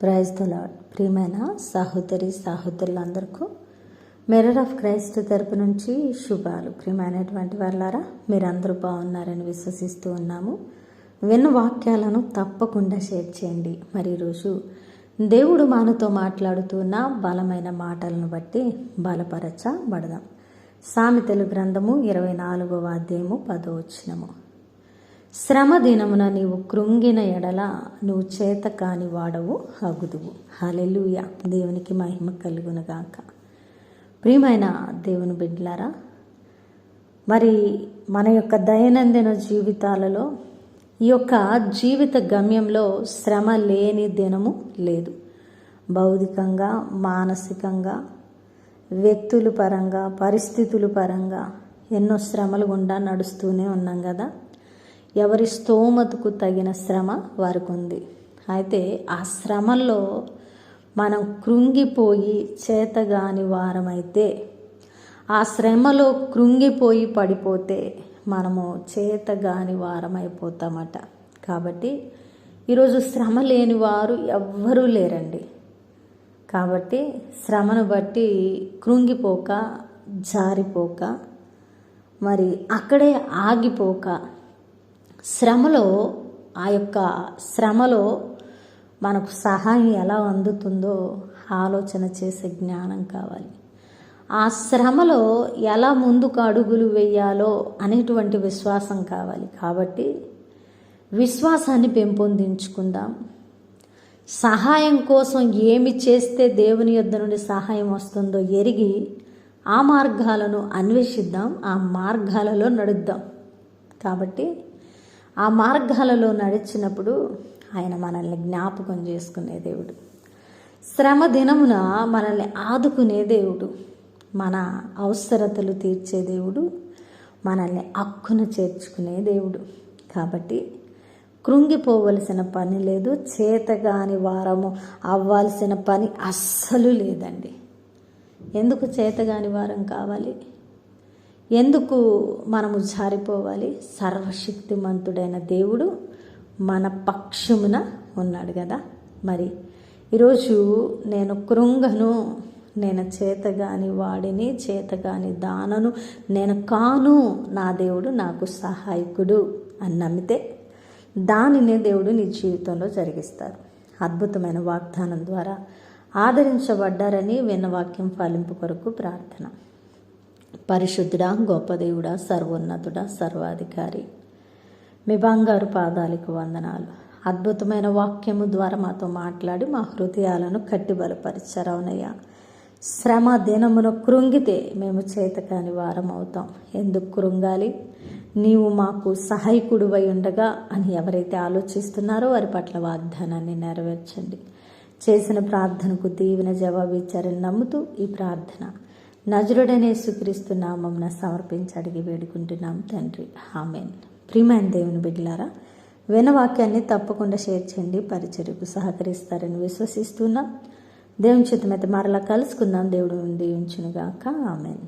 Praise the lord. ప్రియమైన సహోదరులందరికీ mirror of Christ తరపు నుంచి శుభాలు. ప్రియమైనటువంటి వాళ్ళారా, మీరందరూ బాగున్నారని విశ్వసిస్తూ ఉన్నాము. విన్న వాక్యాలను తప్పకుండా షేర్ చేయండి. మరి ఈరోజు దేవుడు మనతో మాట్లాడుతున్న బలమైన మాటలను బట్టి బలపరచబడదాం. సామెతల గ్రంథము 24వ అధ్యాయము 10వ వచనము. శ్రమ దినమున నీవు కృంగిన ఎడల నువ్వు చేత కాని వాడవు అగుదువు. హల్లెలూయా. దేవునికి మహిమ కలుగునుగాక. ప్రియమైన దేవుని బిడ్డలారా, మరి మన యొక్క దైనందిన జీవితాలలో ఈ యొక్క జీవిత గమ్యంలో శ్రమ లేని దినము లేదు. భౌతికంగా, మానసికంగా, వ్యక్తుల పరంగా, పరిస్థితుల పరంగా ఎన్నో శ్రమలు గుండా నడుస్తూనే ఉన్నాం కదా. ఎవరి స్తోమతకు తగిన శ్రమ వారికి ఉంది. అయితే ఆ శ్రమల్లో మనం కృంగిపోయి చేతగాని వారమైతే, ఆ శ్రమలో కృంగిపోయి పడిపోతే మనము చేతగాని వారమైపోతామట. కాబట్టి ఈరోజు శ్రమ లేని వారు ఎవ్వరూ లేరండి. కాబట్టి శ్రమను బట్టి కృంగిపోక, జారిపోక, మరి అక్కడే ఆగిపోక, శ్రమలో ఆ యొక్క శ్రమలో మనకు సహాయం ఎలా అందుతుందో ఆలోచన చేసే జ్ఞానం కావాలి. ఆ శ్రమలో ఎలా ముందుకు అడుగులు వేయాలో అనేటువంటి విశ్వాసం కావాలి. కాబట్టి విశ్వాసాన్ని పెంపొందించుకుందాం. సహాయం కోసం ఏమి చేస్తే దేవుని యొద్ద నుండి సహాయం వస్తుందో ఎరిగి ఆ మార్గాలను అన్వేషిద్దాం, ఆ మార్గాలలో నడుద్దాం. కాబట్టి ఆ మార్గాలలో నడిచినప్పుడు ఆయన మనల్ని జ్ఞాపకం చేసుకునే దేవుడు, శ్రమ దినమున మనల్ని ఆదుకునే దేవుడు, మన అవసరతలు తీర్చే దేవుడు, మనల్ని హక్కున చేర్చుకునే దేవుడు. కాబట్టి కృంగిపోవలసిన పని లేదు, చేతగాని వారము అవ్వాల్సిన పని అస్సలు లేదండి. ఎందుకు చేతగాని వారం కావాలి? ఎందుకు మనము జారిపోవాలి? సర్వశక్తిమంతుడైన దేవుడు మన పక్షమున ఉన్నాడు కదా. మరి ఈరోజు నేను కృంగను, నేను చేతగాని వాడిని, చేతగాని దానను నేను కాను, నా దేవుడు నాకు సహాయకుడు అని నమ్మితే దానినే దేవుడు నీ జీవితంలో జరిగిస్తారు. అద్భుతమైన వాగ్దానం ద్వారా ఆదరించబడ్డారని విన్న వాక్యం ఫలింపు కొరకు ప్రార్థన. పరిశుద్ధుడా, గొప్ప దేవుడా, సర్వోన్నతుడా, సర్వాధికారి, మీ బంగారు పాదాలకు వందనాలు. అద్భుతమైన వాక్యము ద్వారా మాతో మాట్లాడి మా హృదయాలను కట్టి బలపరిచారవునయ్యా. శ్రమ దినమున కృంగితే మేము చేతకాని వారం అవుతాం. ఎందుకు కృంగాలి? నీవు మాకు సహాయకుడివై ఉండగా అని ఎవరైతే ఆలోచిస్తున్నారో వారి పట్ల వాగ్దానాన్ని నెరవేర్చండి. చేసిన ప్రార్థనకు దీవెన జవాబు ఇచ్చారని నమ్ముతూ ఈ ప్రార్థన నజరుడైన యేసుక్రీస్తు నామమున సమర్పించి అడిగి వేడుకుంటున్నాం తండ్రి, ఆమేన్. ప్రియమైన దేవుని బిడ్డలారా, విన్న వాక్యాన్ని తప్పకుండా షేర్ చేయండి. పరిచర్యకు సహకరిస్తారని విశ్వసిస్తున్నాం. దేవుని చిత్తమైతే మరలా కలుసుకుందాం. దేవుడు దీవించునుగాక. ఆమేన్.